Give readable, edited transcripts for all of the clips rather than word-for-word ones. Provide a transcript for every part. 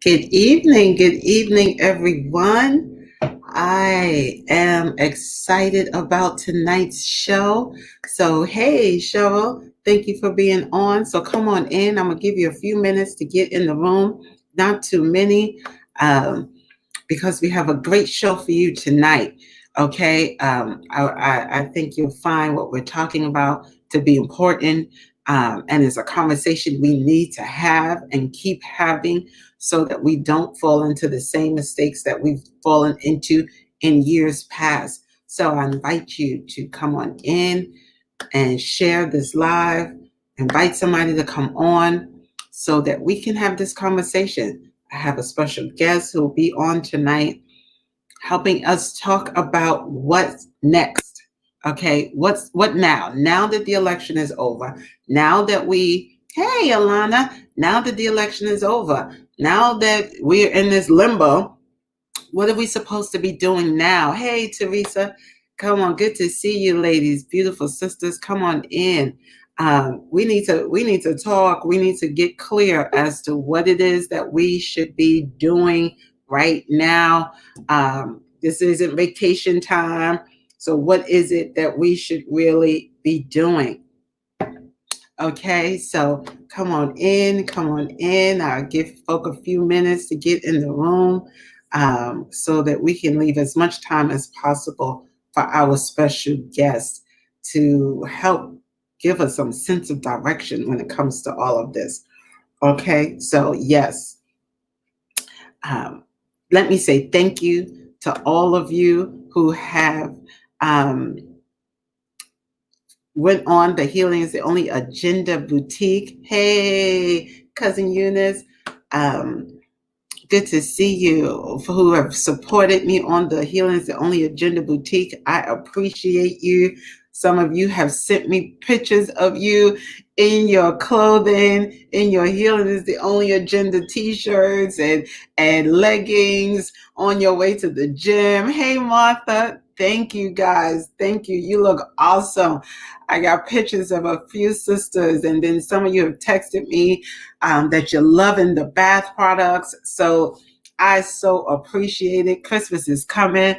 Good evening, everyone. I am excited about tonight's show. So, hey, Cheryl, thank you for being on. So, come on in. I'm going to give you a few minutes to get in the room, not too many, um, because we have a great show for you tonight. Okay. I think you'll find what we're talking about to be important. And it's a conversation we need to have and keep having so that we don't fall into the same mistakes that we've fallen into in years past. So I invite you to come on in and share this live, invite somebody to come on so that we can have this conversation. I have a special guest who will be on tonight helping us talk about what's next. Okay, what now? Now that the election is over, now that hey Alana, now that the election is over, now that we're in this limbo, what are we supposed to be doing now? Hey Teresa, come on, good to see you, ladies, beautiful sisters. Come on in. We need to talk. We need to get clear as to what it is that we should be doing right now. This isn't vacation time. So what is it that we should really be doing? Okay, so come on in, come on in. I'll give folk a few minutes to get in the room so that we can leave as much time as possible for our special guest to help give us some sense of direction when it comes to all of this. Okay, so yes, let me say thank you to all of you who have went on the Healing is the Only Agenda Boutique. Hey, Cousin Eunice. Good to see you who have supported me on the Healing is the Only Agenda Boutique. I appreciate you. Some of you have sent me pictures of you in your clothing, in your Healing is the Only Agenda t-shirts and leggings on your way to the gym. Hey, Martha. Thank you, guys. Thank you. You look awesome. I got pictures of a few sisters, and then some of you have texted me that you're loving the bath products. So I so appreciate it. Christmas is coming.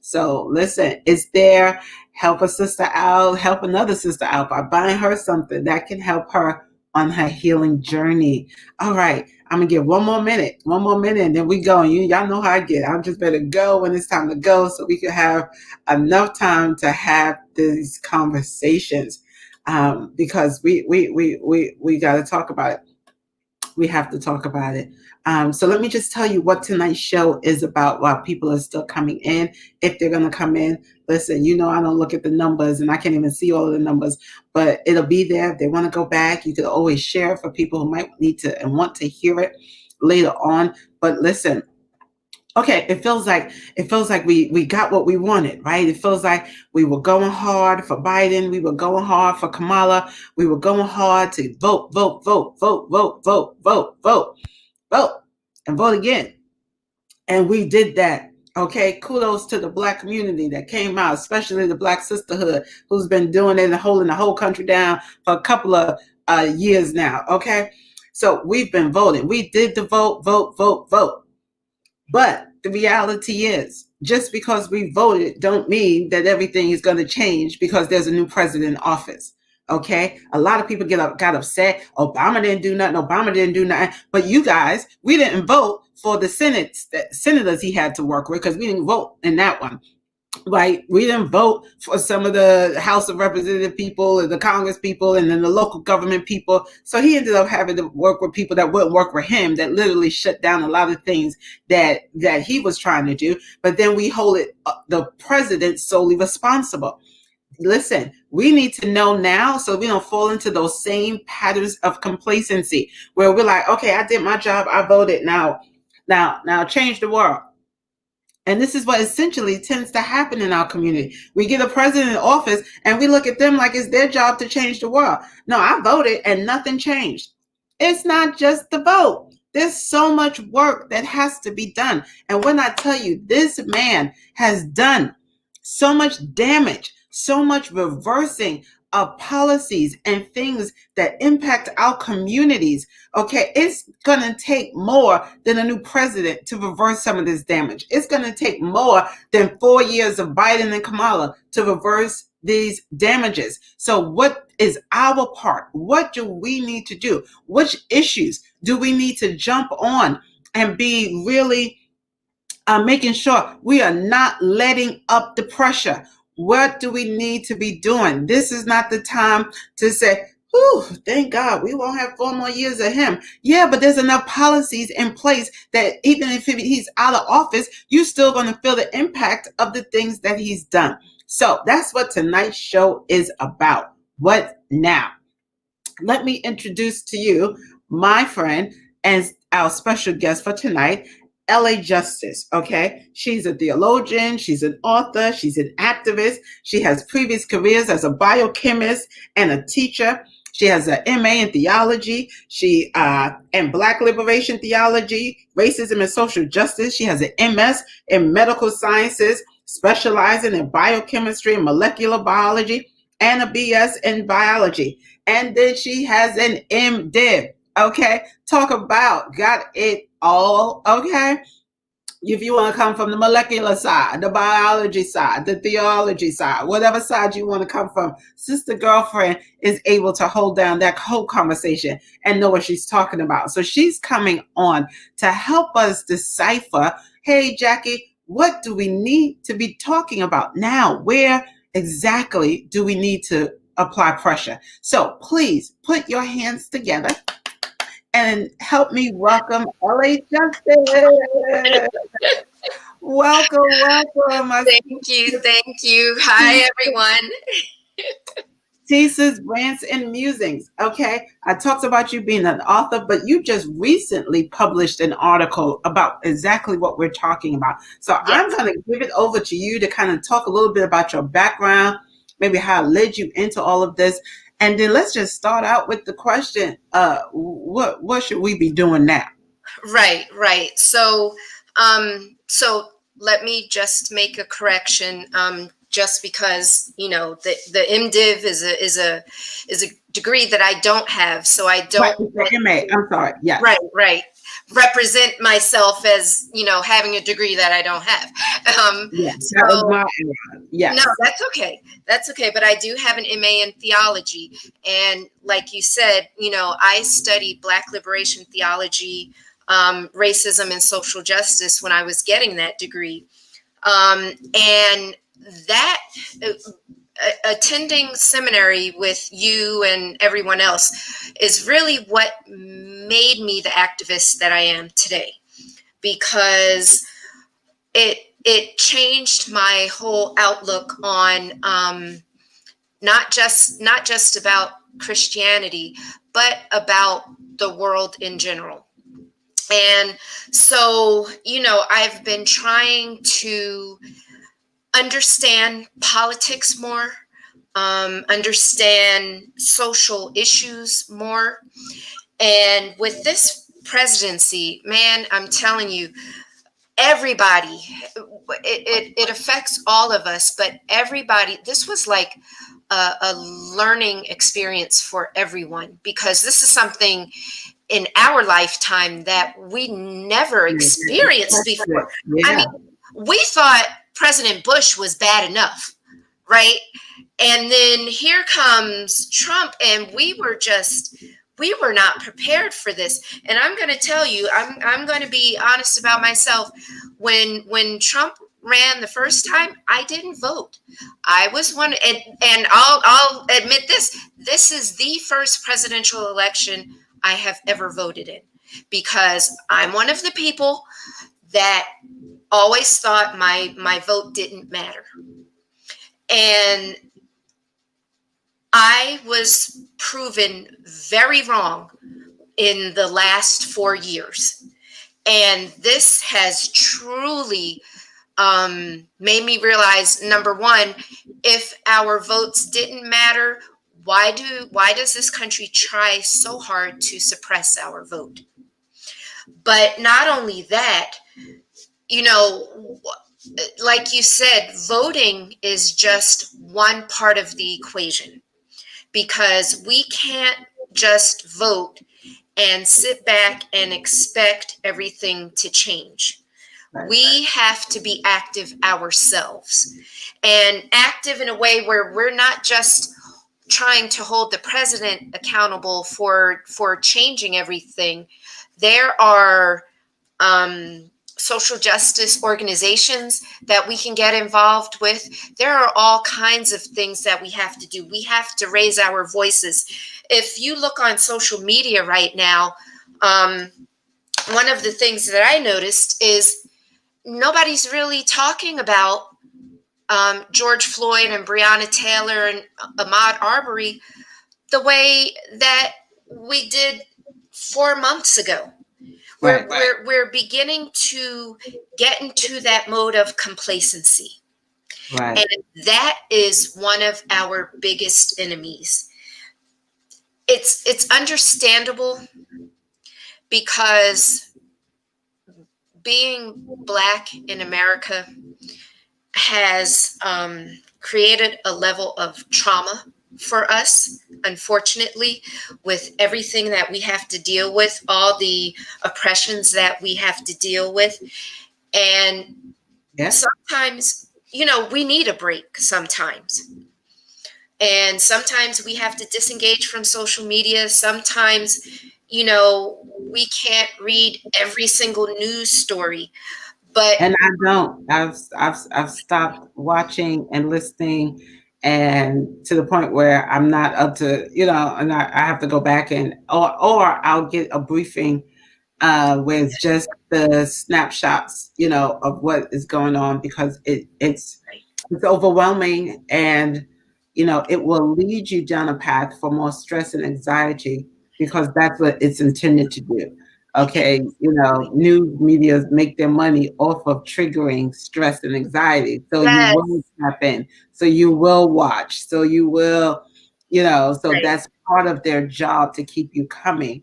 So listen, it's there. Help a sister out, help another sister out by buying her something that can help her on her healing journey. All right, I'm gonna give one more minute, and then we go. Y'all know how I get. I'm just better go when it's time to go, so we can have enough time to have these conversations. Because we got to talk about it. We have to talk about it. So let me just tell you what tonight's show is about while people are still coming in. If they're going to come in, listen, I don't look at the numbers and I can't even see all of the numbers, but it'll be there. If they want to go back, you could always share it for people who might need to and want to hear it later on. But listen, okay, it feels like we got what we wanted, right? It feels like we were going hard for Biden, we were going hard for Kamala, we were going hard to vote, and vote again. And we did that. Okay, kudos to the Black community that came out, especially the Black sisterhood, who's been doing it and holding the whole country down for a couple of years now. Okay, so we've been voting. We did the vote. But the reality is, just because we voted don't mean that everything is going to change because there's a new president in office. Okay, a lot of people got upset. Obama didn't do nothing. But you guys, we didn't vote for the senators he had to work with, because we didn't vote in that one. Right? We didn't vote for some of the House of Representative people and the Congress people and then the local government people. So he ended up having to work with people that wouldn't work for him, that literally shut down a lot of things that he was trying to do. But then we hold the president solely responsible. Listen, we need to know now so we don't fall into those same patterns of complacency where we're like, okay, I did my job, I voted, now change the world. And this is what essentially tends to happen in our community. We get a president in office and we look at them like it's their job to change the world. No, I voted and nothing changed. It's not just the vote. There's so much work that has to be done. And when I tell you, this man has done so much damage, so much reversing of policies and things that impact our communities, okay, it's going to take more than a new president to reverse some of this damage. It's going to take more than 4 years of Biden and Kamala to reverse these damages. So what is our part? What do we need to do? Which issues do we need to jump on and be really making sure we are not letting up the pressure? What do we need to be doing? This is not the time to say, "Whew, thank God we won't have 4 more years of him." Yeah, but there's enough policies in place that even if he's out of office, you're still going to feel the impact of the things that he's done. So that's what tonight's show is about. What now? Let me introduce to you my friend and our special guest for tonight, LA Justice. Okay, she's a theologian, she's an author, she's an activist. She has previous careers as a biochemist and a teacher. She has an MA in theology, she and Black liberation theology, racism and social justice. She has an MS in medical sciences, specializing in biochemistry and molecular biology, and a BS in biology. And then she has an MDiv. Okay, talk about got it all. Okay, if you want to come from the molecular side, the biology side, the theology side, whatever side you want to come from, Sister Girlfriend is able to hold down that whole conversation and know what she's talking about. So she's coming on to help us decipher, hey, Jackie, what do we need to be talking about now? Where exactly do we need to apply pressure? So please put your hands together and help me welcome LA Justice. Welcome, welcome. Thank you. Hi, everyone. Thesis, Rants, and Musings. Okay, I talked about you being an author, but you just recently published an article about exactly what we're talking about. So yes. I'm going to give it over to you to kind of talk a little bit about your background, maybe how it led you into all of this. And then let's just start out with the question, what should we be doing now? Right. So let me just make a correction. Just because the MDiv is a degree that I don't have, so I don't. Right, I'm sorry. Yeah. Right. Represent myself as having a degree that I don't have. Yes. No, that's okay. But I do have an MA in theology, and like you said, I studied Black liberation theology, racism and social justice when I was getting that degree, and that attending seminary with you and everyone else is really what made me the activist that I am today, because it changed my whole outlook on not just about Christianity, but about the world in general. And so, I've been trying to understand politics more, understand social issues more. And with this presidency, man, I'm telling you, everybody, it affects all of us, but everybody, this was like a learning experience for everyone, because this is something in our lifetime that we never experienced before. Yeah. I mean, we thought President Bush was bad enough, right? And then here comes Trump, and we were not prepared for this. And I'm going to tell you, I'm going to be honest about myself. When Trump ran the first time, I didn't vote. I was one, and I'll admit this. This is the first presidential election I have ever voted in, because I'm one of the people that always thought my vote didn't matter. And I was proven very wrong in the last 4 years. And this has truly made me realize, number one, if our votes didn't matter, why does this country try so hard to suppress our vote? But not only that, like you said, voting is just one part of the equation. because we can't just vote and sit back and expect everything to change. Right. We have to be active ourselves, and active in a way where we're not just trying to hold the president accountable for changing everything. There are social justice organizations that we can get involved with. There are all kinds of things that we have to do. We have to raise our voices. If you look on social media right now, one of the things that I noticed is nobody's really talking about George Floyd and Breonna Taylor and Ahmaud Arbery the way that we did 4 months ago. We're beginning to get into that mode of complacency. Right. And that is one of our biggest enemies. It's understandable because being Black in America has created a level of trauma for us, unfortunately, with everything that we have to deal with, all the oppressions that we have to deal with. And sometimes, we need a break sometimes. And sometimes we have to disengage from social media. Sometimes, we can't read every single news story. But And I don't. I've stopped watching and listening, and to the point where I'm not up to, and I have to go back and or I'll get a briefing with just the snapshots, of what is going on, because it's overwhelming, and it will lead you down a path for more stress and anxiety, because that's what it's intended to do. Okay, news media make their money off of triggering stress and anxiety. So you yes, will tap in, so you will watch, so you will, so right. that's part of their job, to keep you coming,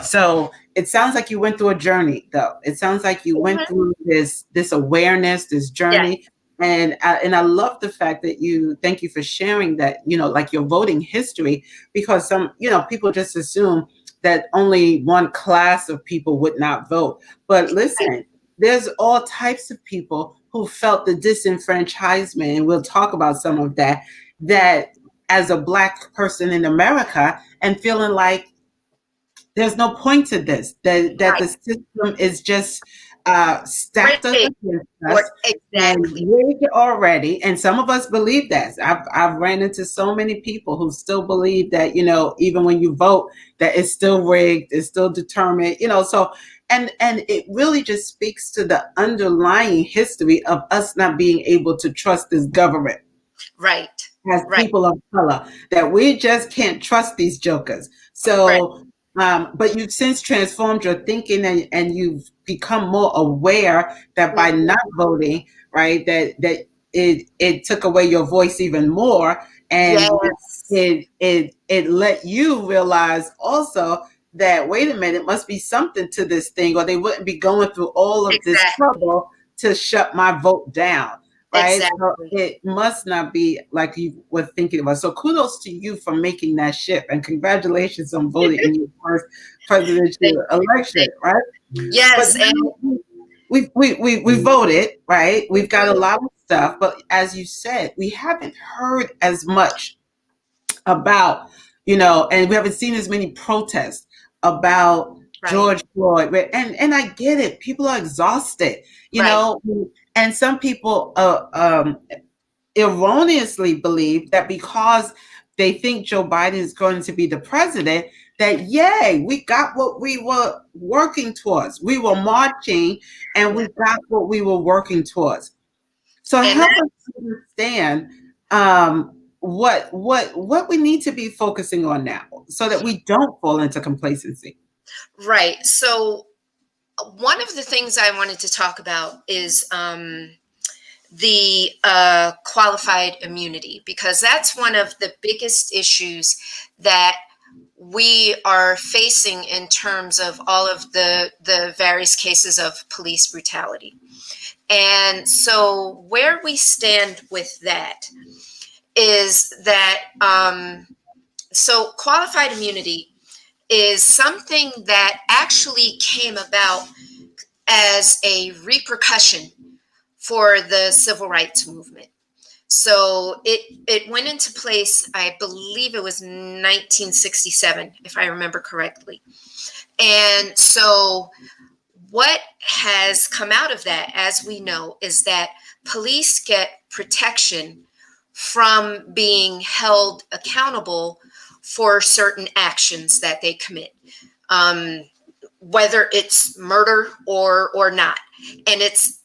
So it sounds like you went through a journey, though. It sounds like you went Mhm. through this awareness, this Yeah, journey. And I love the fact that thank you for sharing that, like your voting history, because some, people just assume that only one class of people would not vote. But listen, there's all types of people who felt the disenfranchisement, and we'll talk about some of that, that as a Black person in America, and feeling like there's no point to this, that right. the system is just stacked up Rigged, against or us and exactly. rigged already. And some of us believe that. I've ran into so many people who still believe that, even when you vote, that it's still rigged, it's still determined, so and it really just speaks to the underlying history of us not being able to trust this government Right. as Right. people of color, that we just can't trust these jokers. Right. So, but you've since transformed your thinking, and you've become more aware that by Mhm. not voting, right, that it took away your voice even more, and Yes. it let you realize also that, wait a minute, it must be something to this thing, or they wouldn't be going through all of this Exactly. trouble to shut my vote down. Right. So Exactly. it must not be like you were thinking about. So kudos to you for making that shift, and congratulations on voting in your first Thank presidential you. election, Thank right? But Yes, and now we voted, right? We've got a lot of stuff, but as you said, we haven't heard as much about, and we haven't seen as many protests about right. George Floyd. And I get it. People are exhausted, you Right. know, and some people erroneously believe that because they think Joe Biden is going to be the president, that yay, we got what we were working towards. We were marching, and Yeah. we got what we were working towards. So And help that us understand what we need to be focusing on now, so that we don't fall into complacency. right. So one of the things I wanted to talk about is the qualified immunity, because that's one of the biggest issues that we are facing in terms of all of the various cases of police brutality. And so where we stand with that is that So qualified immunity is something that actually came about as a repercussion for the civil rights movement. So it went into place, I believe it was 1967, if I remember correctly. And so what has come out of that, as we know, is that police get protection from being held accountable for certain actions that they commit, um, whether it's murder or not. And it's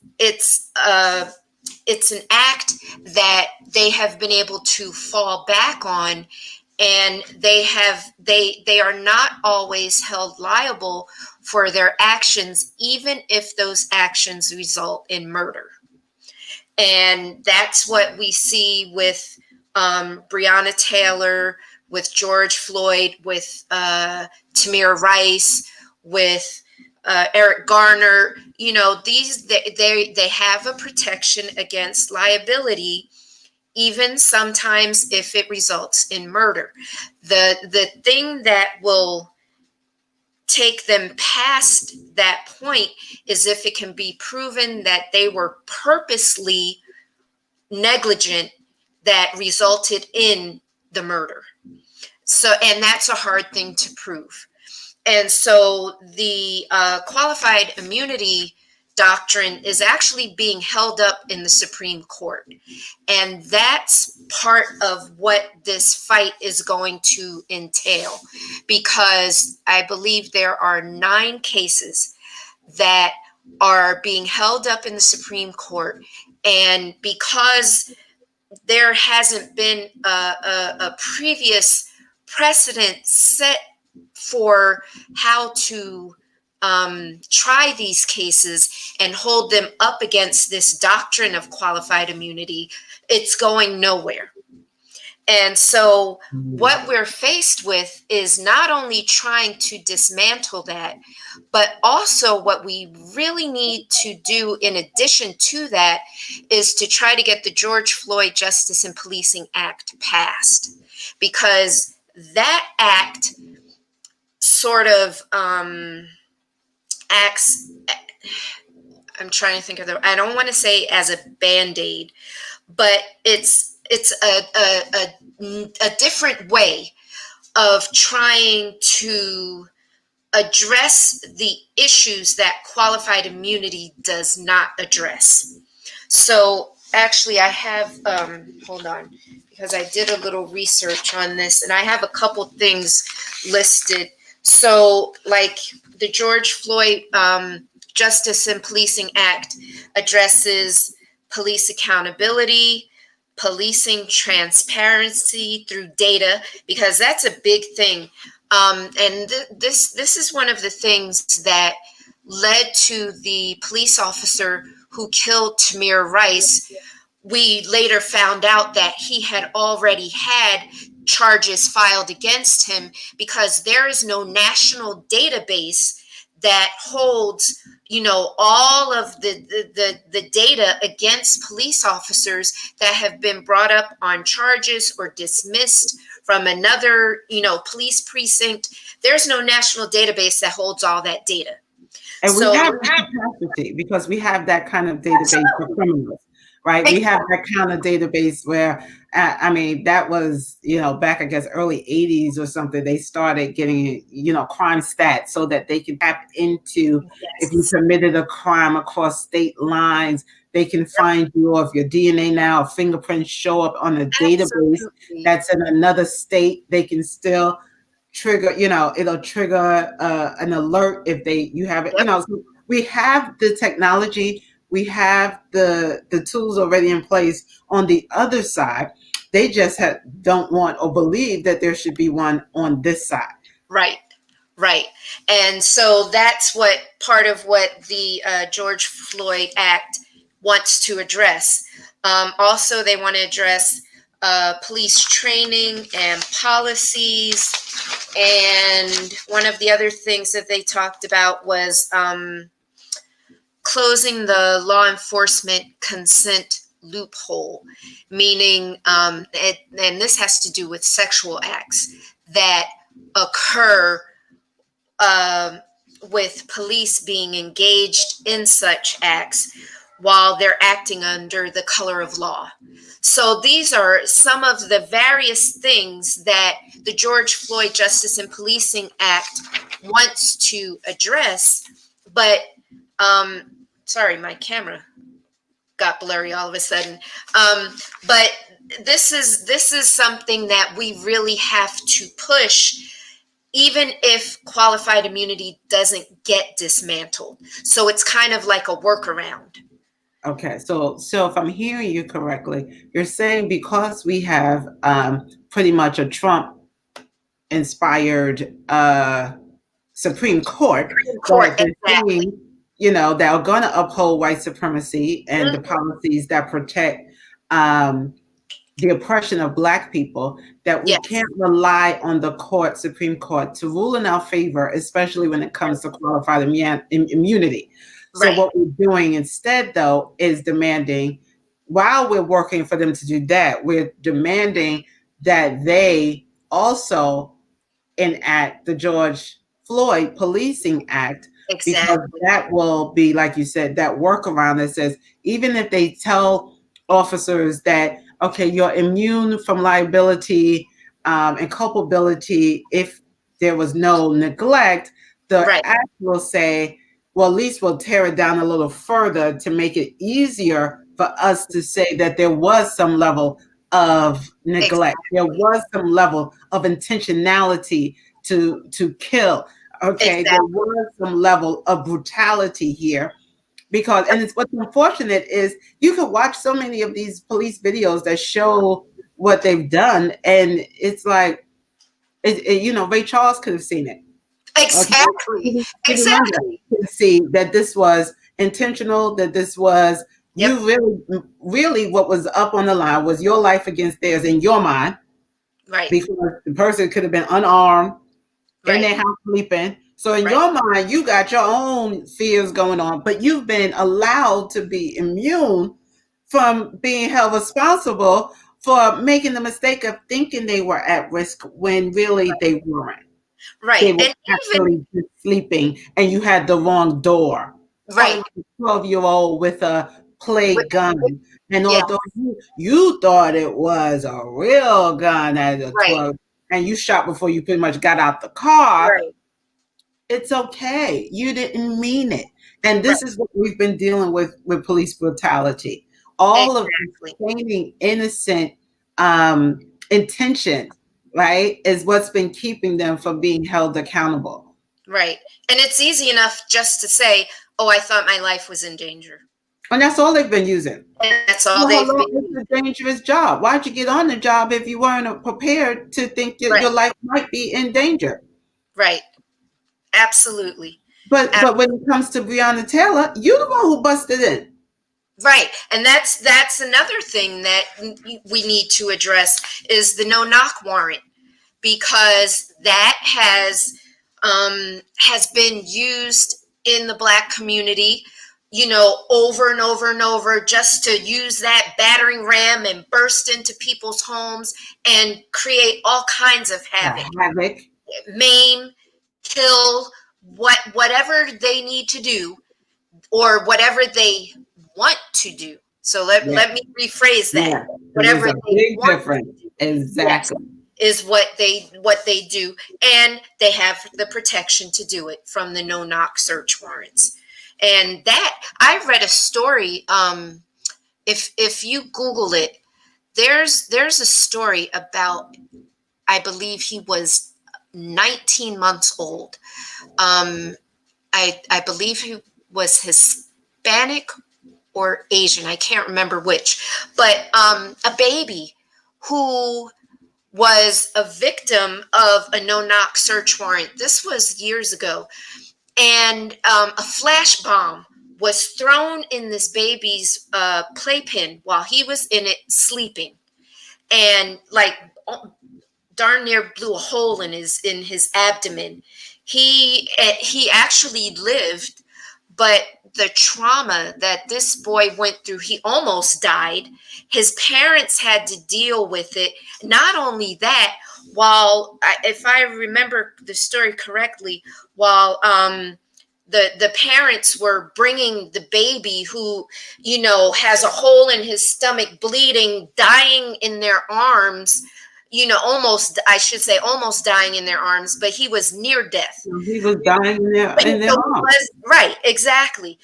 an act that they have been able to fall back on, and they are not always held liable for their actions, even if those actions result in murder. And that's what we see with Breonna Taylor, with George Floyd, with Tamir Rice, with Eric Garner. You know, they have a protection against liability, even sometimes if it results in murder. The thing that will take them past that point is if it can be proven that they were purposely negligent that resulted in the murder. So, and that's a hard thing to prove. And so the qualified immunity doctrine is actually being held up in the Supreme Court. And that's part of what this fight is going to entail, because I believe there are 9 cases that are being held up in the Supreme Court. And because there hasn't been a previous precedent set for how to try these cases and hold them up against this doctrine of qualified immunity, it's going nowhere. And so what we're faced with is not only trying to dismantle that, but also what we really need to do in addition to that is to try to get the George Floyd Justice and Policing Act passed, because that act sort of acts, I'm trying to think of I don't want to say as a Band-Aid, but it's a different way of trying to address the issues that qualified immunity does not address. So actually I have, hold on, because I did a little research on this and I have a couple things listed. So like the George Floyd Justice and Policing Act addresses police accountability, policing transparency through data, because that's a big thing. And this is one of the things that led to the police officer who killed Tamir Rice. We later found out that he had already had charges filed against him, because there is no national database that holds, you know, all of the data against police officers that have been brought up on charges or dismissed from another, you know, police precinct. There's no national database that holds all that data. And we have the capacity because we have that kind of database for criminals, right? We have that kind of database where, I mean, that was, you know, back, I guess, early 80s or something, they started getting, you know, crime stats so that they can tap into, if you committed a crime across state lines, they can find you, or if your DNA now, fingerprints show up on a database that's in another state, they can still trigger, you know, it'll trigger an alert if you have it, you know. So we have the technology, we have the tools already in place. On the other side, they just don't want or believe that there should be one on this side. Right. And so that's what part of what the George Floyd Act wants to address. Also, they want to address police training and policies. And one of the other things that they talked about was closing the law enforcement consent loophole, meaning, and this has to do with sexual acts, that occur um, with police being engaged in such acts while they're acting under the color of law. So these are some of the various things that the George Floyd Justice and Policing Act wants to address. But sorry, my camera got blurry all of a sudden. But this is something that we really have to push, even if qualified immunity doesn't get dismantled. So it's kind of like a workaround. Okay, so if I'm hearing you correctly, you're saying because we have pretty much a Trump inspired Supreme Court, Supreme Court, that they're exactly. saying, that are going to uphold white supremacy and the policies that protect the oppression of Black people, that we Yes, can't rely on the Supreme Court to rule in our favor, especially when it comes to qualified immunity. So right, what we're doing instead, though, is demanding, while we're working for them to do that, we're demanding that they also enact the George Floyd Policing Act, because exactly. that will be, like you said, that workaround that says even if they tell officers that, okay, you're immune from liability and culpability if there was no neglect, the Right, act will say, well, at least we'll tear it down a little further to make it easier for us to say that there was some level of neglect. There exactly, was some level of intentionality to kill. Okay, there exactly. was some level of brutality here, because, and it's, what's unfortunate is you can watch so many of these police videos that show what they've done, and it's like, Ray Charles could have seen it. Okay, Exactly. Stevie Wonder Exactly. could see that this was intentional, that this was, Yep. you really what was up on the line was your life against theirs in your mind, Right. because the person could have been unarmed in Right. their house sleeping. So in Right. your mind, you got your own fears going on, but you've been allowed to be immune from being held responsible for making the mistake of thinking they were at risk when really they weren't. Right. They were And even actually just sleeping, and you had the wrong door. Talking right. like a 12-year-old with a play With, gun. And yeah. although you thought it was a real gun at a Right. 12, and you shot before you pretty much got out the car, Right. it's okay. You didn't mean it. And Right. this is what we've been dealing with police brutality. All of the Exactly. feigning innocent intention, right, is what's been keeping them from being held accountable. Right. And it's easy enough just to say, "Oh, I thought my life was in danger." And that's all they've been using. And that's all Well, they've hello, been it's using. a dangerous job. Why'd you get on the job if you weren't prepared to think that Right. your life might be in danger? Right. Absolutely. But when it comes to Breonna Taylor, you're the one who busted in. Right. And that's another thing that we need to address is the no knock warrant, because that has been used in the Black community, over and over and over, just to use that battering ram and burst into people's homes and create all kinds of havoc, Havoc. maim, kill, whatever they need to do, or whatever they want to do. So Yeah. let me rephrase that. Yeah. Whatever There's a they big want difference. to do. Yes, Exactly. is what they do, and they have the protection to do it from the no knock search warrants. And that, I read a story, if you Google it, there's a story about, I believe he was 19 months old. I believe he was Hispanic or Asian. I can't remember which, but a baby who was a victim of a no-knock search warrant. This was years ago, and a flash bomb was thrown in this baby's playpen while he was in it sleeping, and like darn near blew a hole in his abdomen. He actually lived, but the trauma that this boy went through, he almost died. His parents had to deal with it. Not only that, while if I remember the story correctly, while the parents were bringing the baby who, has a hole in his stomach, bleeding, dying in their arms, almost, I should say, almost dying in their arms, but he was near death. He was dying in their So he arms. was, right, exactly.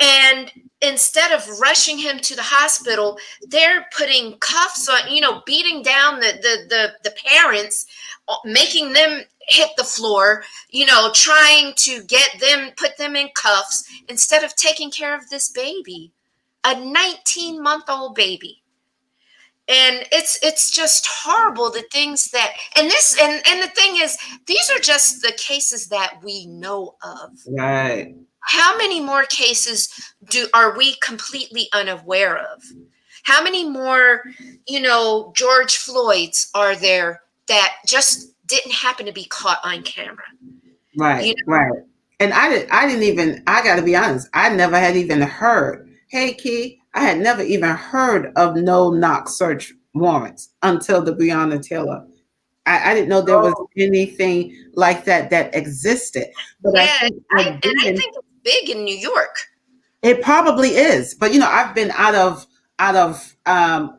And instead of rushing him to the hospital, they're putting cuffs on, beating down the parents, making them hit the floor, trying to put them in cuffs instead of taking care of this baby, a 19-month-old baby. And it's just horrible, the things that, and the thing is, these are just the cases that we know of. Right. How many more cases are we completely unaware of? How many more, George Floyd's are there that just didn't happen to be caught on camera? Right. Right. And I didn't even, I got to be honest, I never had even heard, hey, Key, I had never even heard of no knock search warrants until the Breonna Taylor. I didn't know there was anything like that existed. But I Yeah, think and I think it's big in New York. it probably is. But I've been out of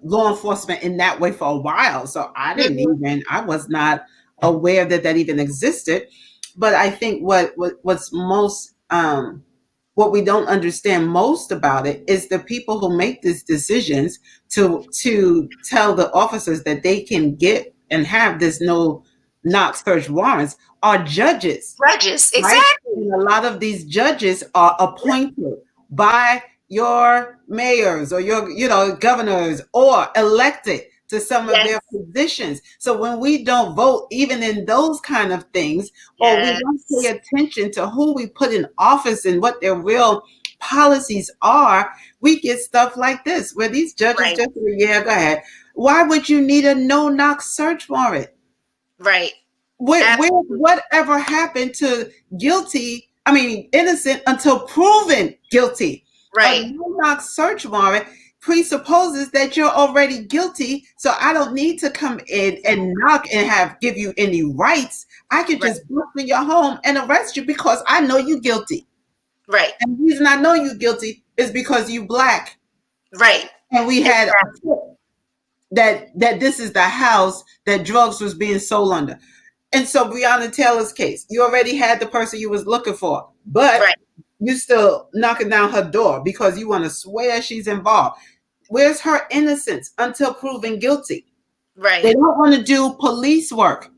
law enforcement in that way for a while, so I was not aware that even existed. But I think what's most what we don't understand most about it is the people who make these decisions to tell the officers that they can get and have this no knock search warrants are judges, Judges, right? exactly. And a lot of these judges are appointed by your mayors or your governors, or elected to some of their Yes, positions. So when we don't vote even in those kind of things, or we don't pay yes, attention to who we put in office and what their real policies are, we get stuff like this where these judges right, just say, yeah, go ahead. Why would you need a no knock search warrant? right, absolutely, Whatever happened to guilty? I mean, innocent until proven guilty. A right, no-knock search warrant presupposes that you're already guilty, so I don't need to come in and knock and give you any rights. I could right, just bust in your home and arrest you because I know you guilty. right, And the reason I know you guilty is because you black, right, and we had a exactly, tip that this is the house that drugs was being sold under. And so Breonna Taylor's case, you already had the person you was looking for, but right, you still knocking down her door because you want to swear she's involved. Where's her innocence until proven guilty? right, They don't want to do police work.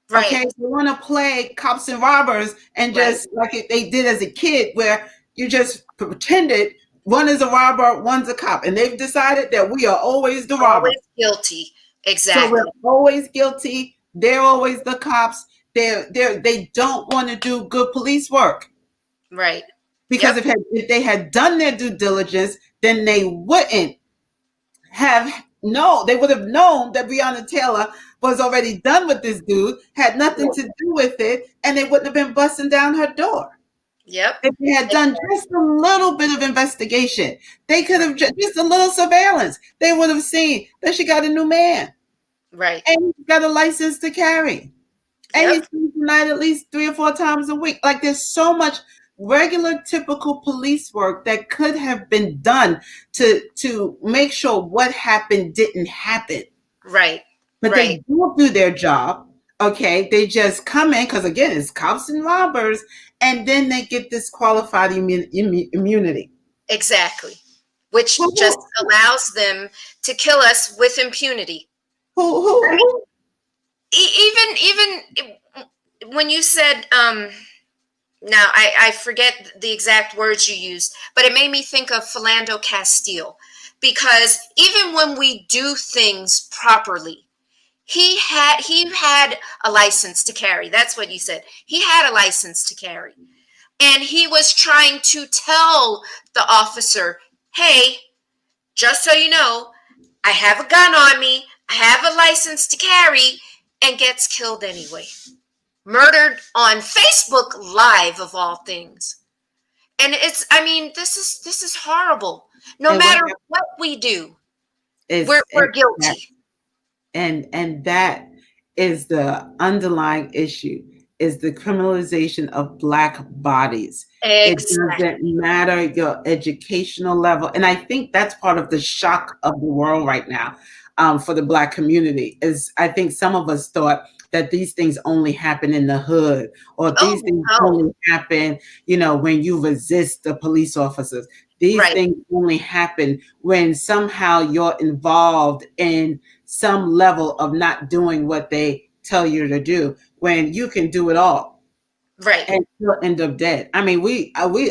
right, Okay, they want to play cops and robbers and right. just like they did as a kid, where you just pretended one is a robber, one's a cop, and they've decided that we are always the robber. Always guilty. So we're Exactly. always guilty. They're always the cops. They don't want to do good police work, Right. because Yep. if they had done their due diligence, then they wouldn't have they would have known that Breonna Taylor was already done with this dude, had nothing to do with it, and they wouldn't have been busting down her door. Yep. If they had done just a little bit of investigation, they could have just a little surveillance. They would have seen that she got a new man Right. and he's got a license to carry. And Yep. he's spends the night at least 3 or 4 times a week. Like, there's so much regular, typical police work that could have been done to make sure what happened didn't happen. Right. But Right. they don't do their job. Okay, they just come in because, again, it's cops and robbers, and then they get this qualified immunity. Exactly. Which Who, just who, allows them to kill us with impunity. who, I who, mean, even when you said now I forget the exact words you used, but it made me think of Philando Castile, because even when we do things properly, he had a license to carry. That's what you said. He had a license to carry. And he was trying to tell the officer, "Hey, just so you know, I have a gun on me. I have a license to carry," and gets killed anyway. Murdered on Facebook Live, of all things. And I mean, this is horrible. No and what matter what we do, is we're guilty. and that is the underlying issue, is the criminalization of Black bodies. It doesn't Exactly. matter your educational level. And I think that's part of the shock of the world right now, for the Black community. Is I think some of us thought that these things only happen in the hood, or these Oh things no. only happen, when you resist the police officers. These Right. things only happen when somehow you're involved in some level of not doing what they tell you to do, when you can do it all Right. and still end up dead. I mean,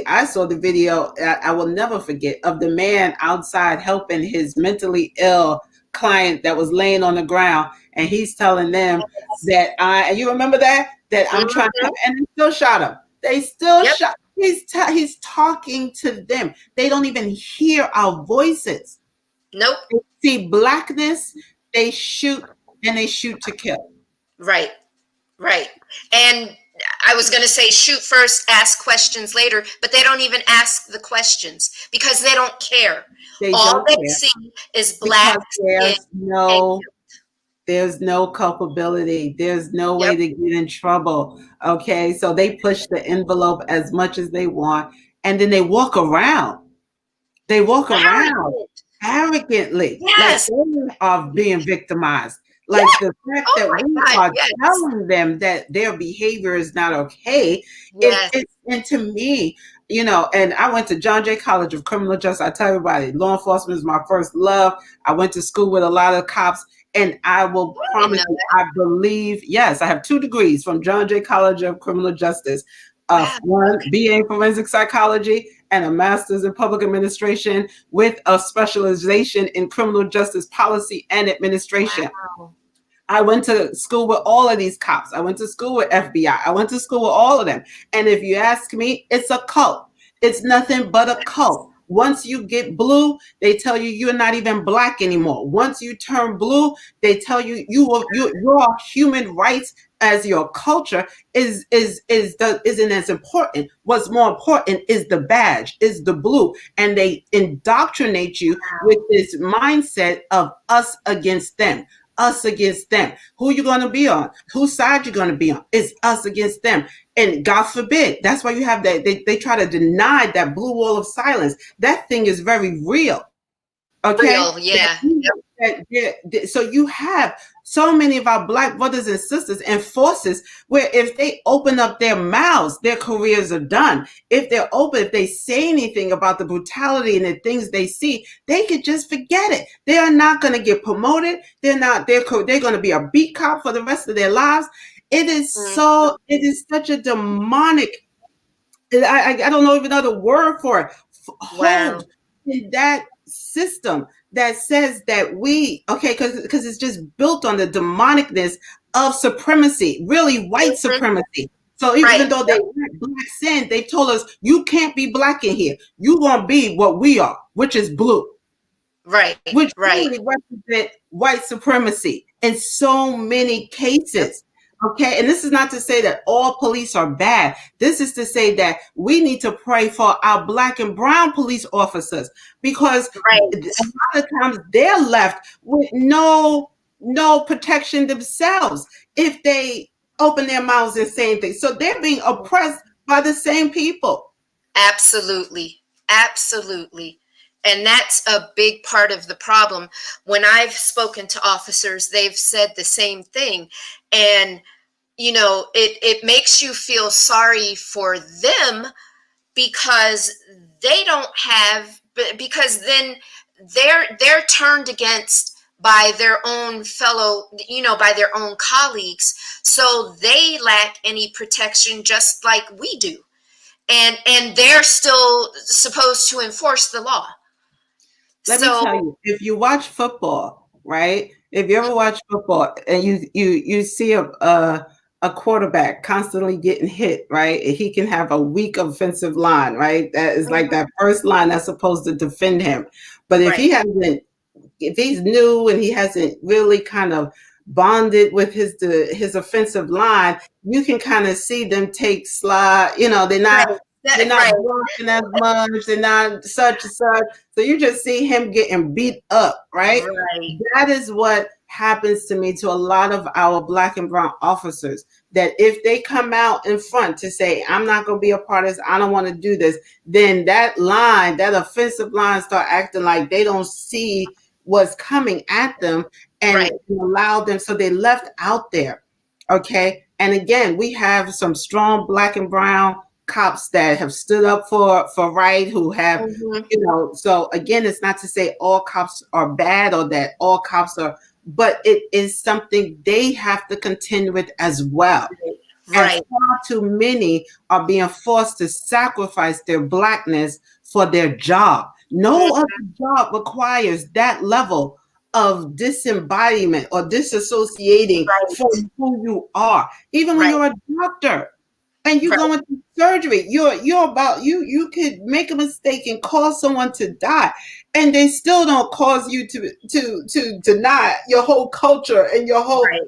I saw the video. I will never forget, of the man outside helping his mentally ill client that was laying on the ground, and he's telling them Yes. that and you remember that I'm trying to Mhm. help, and they still shot him. They still Yep. shot. He's talking to them. They don't even hear our voices. Nope. They see blackness, they shoot, and they shoot to kill. Right. Right. And I was going to say shoot first, ask questions later, but they don't even ask the questions because they don't care. They All don't they care see is black because skin and there's no culpability. There's no way yep. to get in trouble. Okay. So they push the envelope as much as they want. And then they walk around. They walk around Arrogant. arrogantly, like Yes. they are being victimized. Yeah. Like the fact Oh that we my God. are Yes. telling them that their behavior is not okay. Yes. And to me, and I went to John Jay College of Criminal Justice. I tell everybody, law enforcement is my first love. I went to school with a lot of cops, and I will I didn't promise know you, that. I believe, yes, I have 2 degrees from John Jay College of Criminal Justice. Wow. One Okay. BA in forensic psychology and a master's in public administration with a specialization in criminal justice policy and administration. Wow. I went to school with all of these cops. I went to school with FBI. I went to school with all of them. And if you ask me, it's a cult. It's nothing but a cult. Once you get blue, they tell you you're not even black anymore. Once you turn blue, they tell you your human rights as your culture isn't as important. What's more important is the badge, is the blue, and they indoctrinate you with Wow. this mindset of us against them, us against them. Who you going to be on? Whose side you going to be on? It's us against them. And God forbid, that's why you have that. They try to deny that blue wall of silence. That thing is very real. Okay. Real. Yeah. Yep. So you have so many of our Black brothers and sisters and forces where if they open up their mouths, their careers are done. If they're open, if they say anything about the brutality and the things they see, they could just forget it. They are not going to get promoted. They're going to be a beat cop for the rest of their lives. Mhm. It is such a demonic, I don't know even another word for it, hold Wow. in that system that says that because it's just built on the demonicness of supremacy, really white Mhm. supremacy. So Right. even though they Yep. let blacks in, they told us you can't be black in here. You gonna be what we are, which is blue, Right. which Right. really represent white supremacy in so many Yep. cases. Okay, and this is not to say that all police are bad. This is to say that we need to pray for our Black and brown police officers, because a Right. lot of times they're left with no protection themselves if they open their mouths and say anything. So they're being oppressed by the same people. Absolutely. Absolutely. And that's a big part of the problem. When I've spoken to officers, they've said the same thing. And, it makes you feel sorry for them because they don't have, because then they're turned against by their own fellow, by their own colleagues. So they lack any protection just like we do, and they're still supposed to enforce the law. Let me So tell you, if you watch football, right? If you ever watch football and you see a quarterback constantly getting hit, right? He can have a weak offensive line, right? That is like mhm, that first line that's supposed to defend him. But right, if he's new and he hasn't really kind of bonded with his offensive line, you can kind of see them take slide. right, They're not right, blocking as much. They're not such and such. So you just see him getting beat up, right? right, That is what happens to me, to a lot of our black and brown officers, that if they come out in front to say, I'm not going to be a part of this, I don't want to do this, then that line, that offensive line, start acting like they don't see what's coming at them, and Right. allow them, so they left out there. Okay. And again, we have some strong black and brown cops that have stood up for right, who have, Hmm. so again, it's not to say all cops are bad or that all cops are, but it is something they have to contend with as well. And Right. far too many are being forced to sacrifice their blackness for their job. No other job requires that level of disembodiment or disassociating Right. from who you are. Even when Right. you're a doctor and you Right. go into surgery, you're about, you could make a mistake and cause someone to die, and they still don't cause you to deny your whole culture and your whole. Right.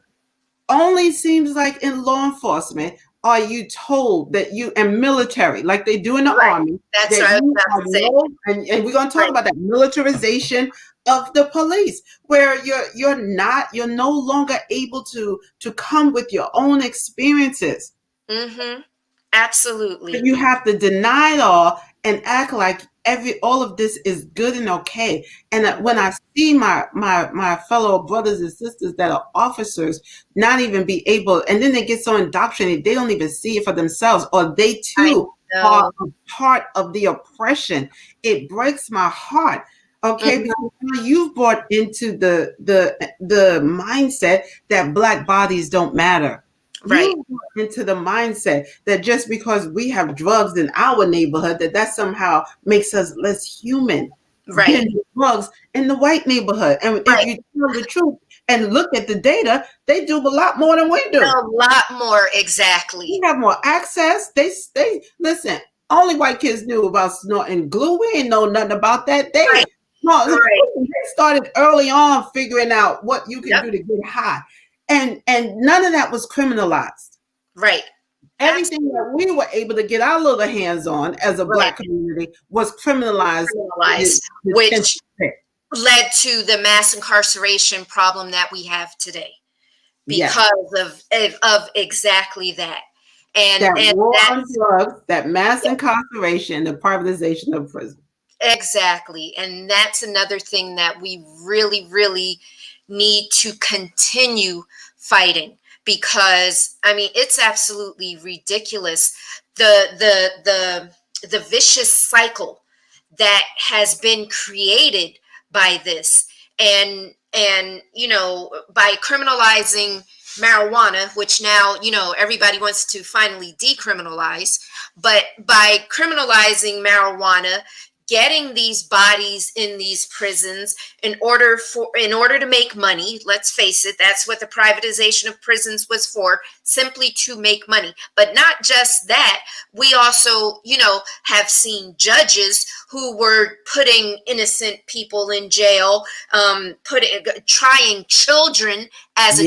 Only seems like in law enforcement are you told that you, and military, like they do in the Right. army, That's that what I was you about are to say. no, and we're going to talk Right. about that militarization of the police, where you're no longer able to come with your own experiences. Hmm. Absolutely. You have to deny it all and act like all of this is good and okay. And when I see my fellow brothers and sisters that are officers not even be able, and then they get so indoctrinated they don't even see it for themselves, or they I too are know. a part of the oppression. It breaks my heart. Okay, Mhm. because now you've brought into the mindset that black bodies don't matter. Right. You into the mindset that just because we have drugs in our neighborhood, that somehow makes us less human Right. than the drugs in the white neighborhood. And if Right. you tell the truth and look at the data, they do a lot more than we do. A lot more. We Exactly. have more access. They listen. Only white kids knew about snorting glue. We ain't know nothing about that. Right. Right. They started early on figuring out what you can Yep. do to get high, and none of that was criminalized. Right. Everything Absolutely. that we were able to get our little hands on as a Right. black community was criminalized Criminalized, the 10th which percent. led to the mass incarceration problem that we have today Yes. because of exactly that. And That war on that's drugs, that mass incarceration, the privatization of prison. exactly. And that's another thing that we really, really need to continue fighting because I mean it's absolutely ridiculous the vicious cycle that has been created by this and by criminalizing marijuana, which now everybody wants to finally decriminalize, but by criminalizing marijuana, getting these bodies in these prisons in order to make money. Let's face it, that's what the privatization of prisons was for, simply to make money. But not just that, we also have seen judges who were putting innocent people in jail, trying Yes. children as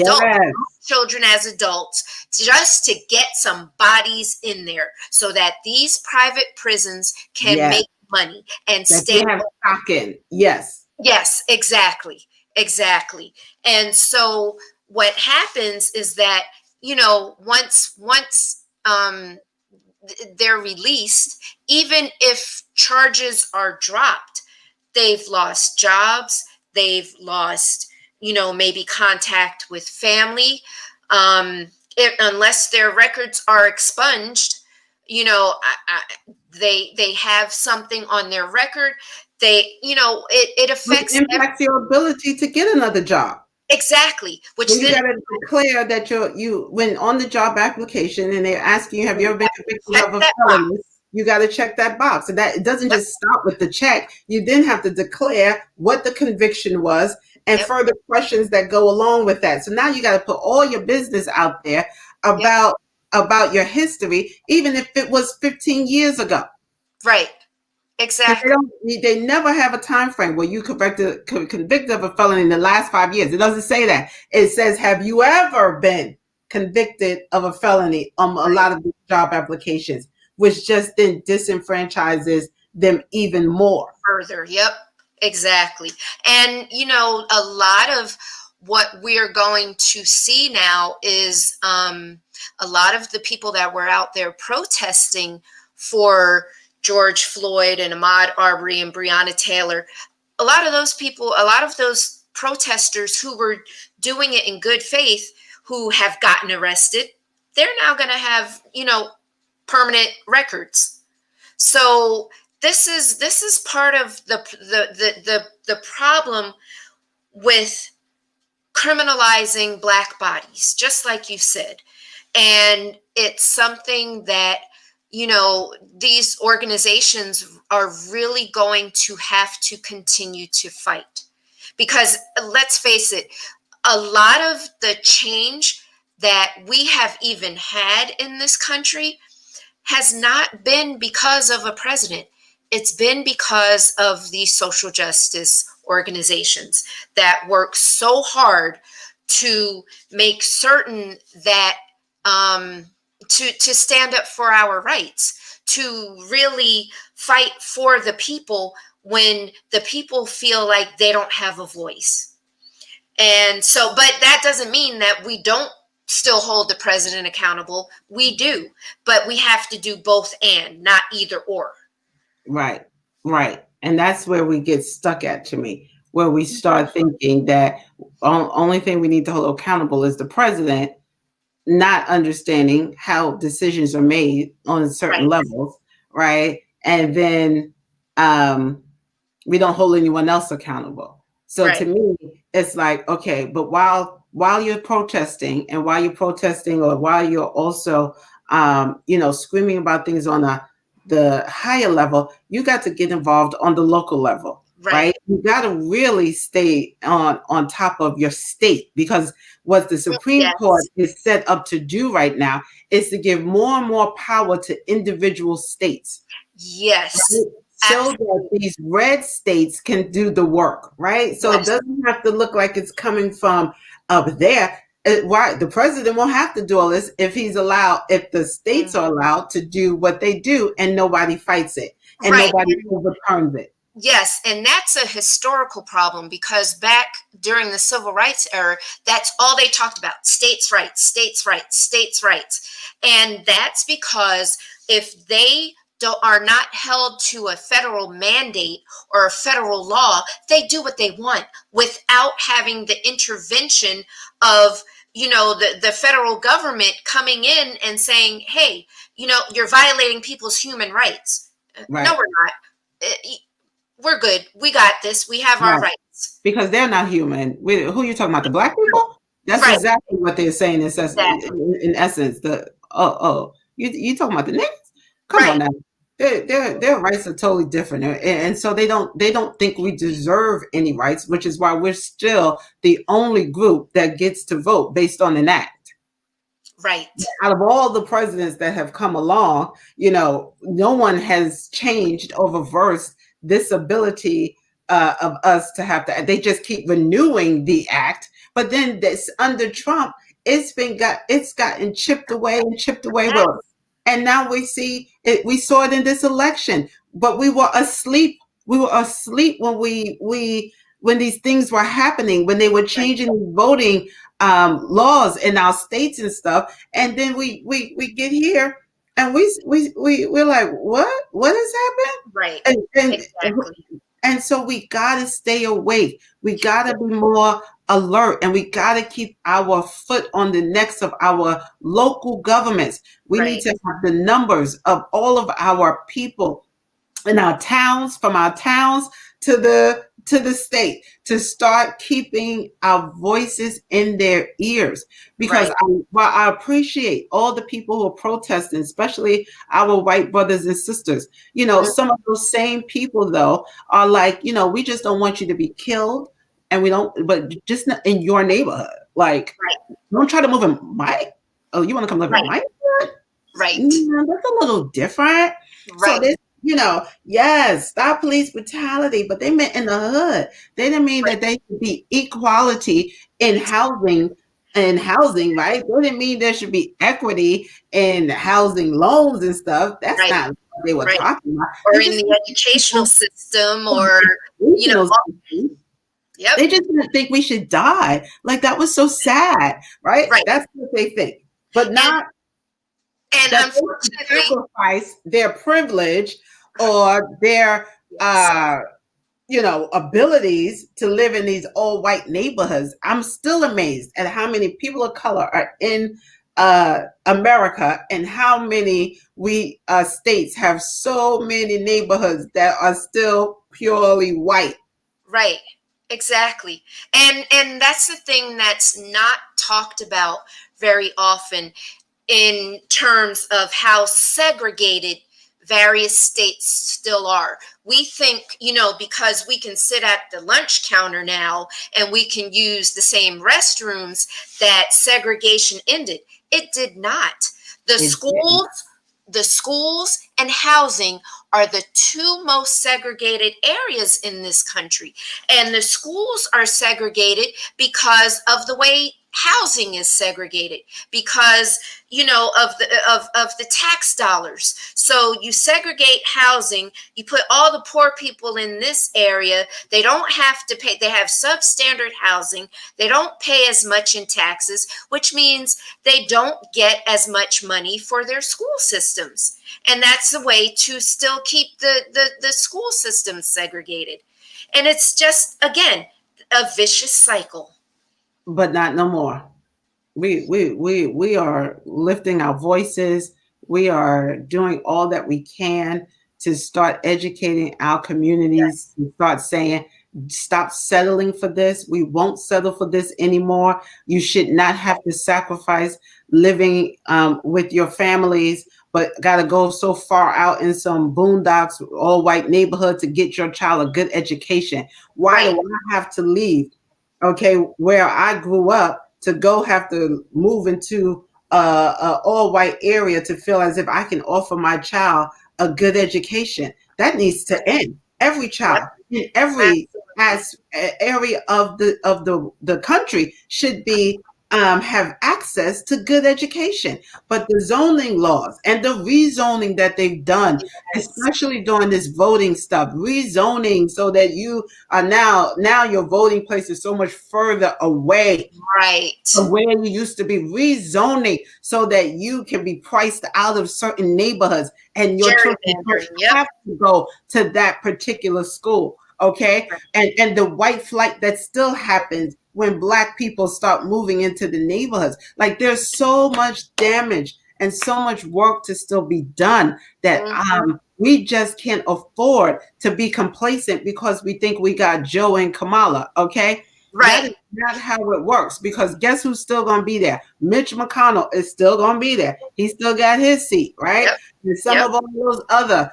adults just to get some bodies in there so that these private prisons can Yes. make money and That stay. you have stock in. Yes. Yes, exactly. Exactly. And so what happens is that, once they're released, even if charges are dropped, they've lost jobs, they've lost, maybe contact with family. Unless their records are expunged, they have something on their record. It Which affects impacts your ability to get another job. exactly, which When you then got to declare that you when on the job application and they're asking you, have you ever been convicted check of a that box. felony? You got to check that box. And that it doesn't Yep, just stop with the check. You then have to declare what the conviction was and yep, further questions that go along with that. So now you got to put all your business out there yep, about your history, even if it was 15 years ago. right, Because exactly, they never have a time frame where you convicted of a felony in the last 5 years. It doesn't say that. It says, have you ever been convicted of a felony on a right, lot of these job applications, which just then disenfranchises them even more. further, yep, exactly. And a lot of what we're going to see now is a lot of the people that were out there protesting for George Floyd and Ahmaud Arbery and Breonna Taylor. A lot of those people, a lot of those protesters who were doing it in good faith, who have gotten arrested, they're now going to have, permanent records. So this is part of the problem with criminalizing Black bodies, just like you said. And it's something that, these organizations are really going to have to continue to fight. Because let's face it, a lot of the change that we have even had in this country has not been because of a president. It's been because of these social justice organizations that work so hard to make certain that to stand up for our rights, to really fight for the people when the people feel like they don't have a voice. And so, but that doesn't mean that we don't still hold the president accountable. We do, but we have to do both and not either or. Right, right. And that's where we get stuck at, to me, where we start thinking that only thing we need to hold accountable is the president, not understanding how decisions are made on certain Right. levels, right? And then we don't hold anyone else accountable. So to Right. me, it's like, okay, but while you're protesting, and while you're protesting, or while you're also screaming about things on the higher level, you got to get involved on the local level. Right. Right, you got to really stay on top of your state, because what the Supreme Court Yes. is set up to do right now is to give more and more power to individual states, Yes. right? So that these red states can do the work, right? So it Yes. doesn't have to look like it's coming from up there. Why the president won't have to do all this if the states are allowed to do what they do, and nobody fights it, and Right. nobody overturns it. Yes, and that's a historical problem, because back during the civil rights era, that's all they talked about: states' rights, states' rights, states' rights. And that's because if they are not held to a federal mandate or a federal law, they do what they want without having the intervention of the federal government coming in and saying, hey, you're violating people's human rights. Right. No, we're not. We're good. We got this. We have our Right. rights. Because they're not human. Who are you talking about? The Black people? That's Right. exactly what they're saying. Exactly. In essence, you talking about the niggas? Come Right. on now. Their rights are totally different, and so they don't think we deserve any rights, which is why we're still the only group that gets to vote based on an act. Right. Out of all the presidents that have come along, no one has changed or reversed this ability of us to have to. They just keep renewing the act, but then this under Trump, it's gotten chipped away and chipped away. Yes. Well, and now we see it. We saw it in this election, but we were asleep. We were asleep when these things were happening, when they were changing voting laws in our states and stuff. And then we get here, and we're like, what has happened? Right. And Exactly. and so we gotta stay awake. We gotta be more alert, and we gotta keep our foot on the necks of our local governments. We need Right. to have the numbers of all of our people in our towns, from our towns to the state, to start keeping our voices in their ears. Because Right. while I appreciate all the people who are protesting, especially our white brothers and sisters, some of those same people though are like, we just don't want you to be killed, and we don't, but just not in your neighborhood. Like, Right. don't try to move in my. Oh, you want to come live in Right. my neighborhood? Right. That's a little different. So Right. this, yes, stop police brutality, but they meant in the hood. They didn't mean that they should be equality in housing, right? They didn't mean there should be equity in housing loans and stuff. That's Right. not what they were Right. talking about. Or They in just the educational system, or regional systems. Yep. They just didn't think we should die. Like that was so sad, right? Right. That's what they think. But And not and that they should unfortunately, sacrifice their privilege or their yes. abilities to live in these all white neighborhoods. I'm still amazed at how many people of color are in America and how many we states have so many neighborhoods that are still purely white. Right. Exactly. And that's the thing that's not talked about very often in terms of how segregated various states still are. We think, because we can sit at the lunch counter now and we can use the same restrooms, that segregation ended. It did not. The It didn't. schools, the schools and housing are the two most segregated areas in this country. And the schools are segregated because of the way housing is segregated, because of the tax dollars. So you segregate housing, you put all the poor people in this area, they don't have to pay, they have substandard housing, they don't pay as much in taxes, which means they don't get as much money for their school systems. And that's the way to still keep the school system segregated. And it's just, again, a vicious cycle. But not no more. We are lifting our voices. We are doing all that we can to start educating our communities, to start saying, stop settling for this. We won't settle for this anymore. You should not have to sacrifice living with your families, but got to go so far out in some boondocks, all white neighborhood to get your child a good education. Why Right. do I have to leave? Okay, where I grew up to go have to move into a all white area to feel as if I can offer my child a good education. That needs to end. Every Yep. child in every Absolutely. area of the country should be have access to good education. But the zoning laws and the rezoning that they've done, Yes. especially during this voting stuff, rezoning so that you are now your voting place is so much further away Right. from where you used to be, rezoning so that you can be priced out of certain neighborhoods and your children don't Gerrymandering. Yep. have to go to that particular school. Okay. Right. And the white flight that still happens when black people start moving into the neighborhoods. Like there's so much damage and so much work to still be done that Mhm. we just can't afford to be complacent because we think we got Joe and Kamala. Okay. That Right. is not how it works because guess who's still going to be there? Mitch McConnell is still going to be there. He still got his seat, right? Yep. And some Yep. of all those other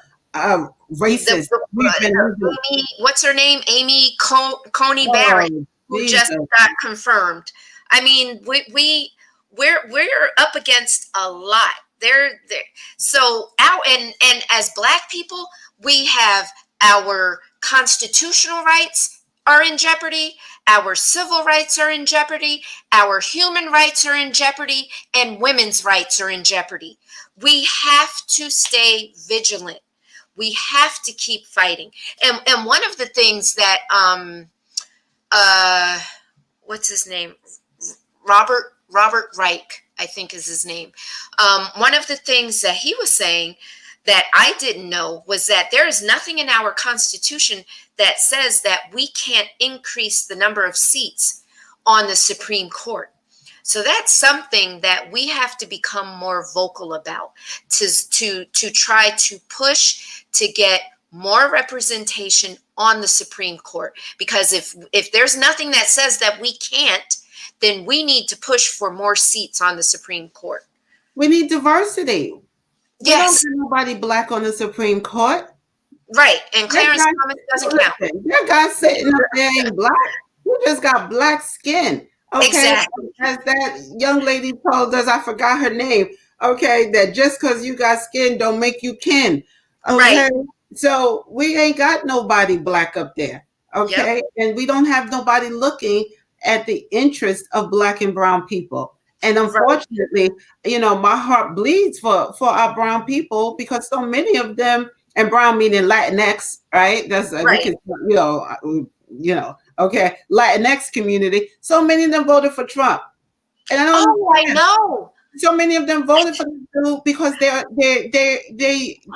racists we've been using. Amy, what's her name? Amy Coney Barrett, Oh, who just Jesus. got confirmed. I mean, we're up against a lot. There. So and as Black people, we have our constitutional rights are in jeopardy. Our civil rights are in jeopardy. Our human rights are in jeopardy, and women's rights are in jeopardy. We have to stay vigilant. We have to keep fighting. And one of the things that uh what's his name? Robert Reich, I think is his name. One of the things that he was saying that I didn't know was that there is nothing in our Constitution that says that we can't increase the number of seats on the Supreme Court. So that's something that we have to become more vocal about, to try to push to get more representation on the Supreme Court. Because if there's nothing that says that we can't, then we need to push for more seats on the Supreme Court. We need diversity. We don't Yes, get nobody black on the Supreme Court. right. And That Clarence guy, Thomas doesn't count. listen, that guy sitting up there ain't black. He just got black skin. Okay. Exactly. As that young lady told us, I forgot her name. Okay. That just because you got skin don't make you kin. Right. Okay. So we ain't got nobody black up there. Yep. Okay. And we don't have nobody looking at the interest of black and brown people. And Right. unfortunately, my heart bleeds for our brown people because so many of them, and brown meaning Latinx, right? That's we Right. can, Okay, Latinx community. So many of them voted for Trump, and I don't Oh, I understand. know. So many of them voted for this dude because they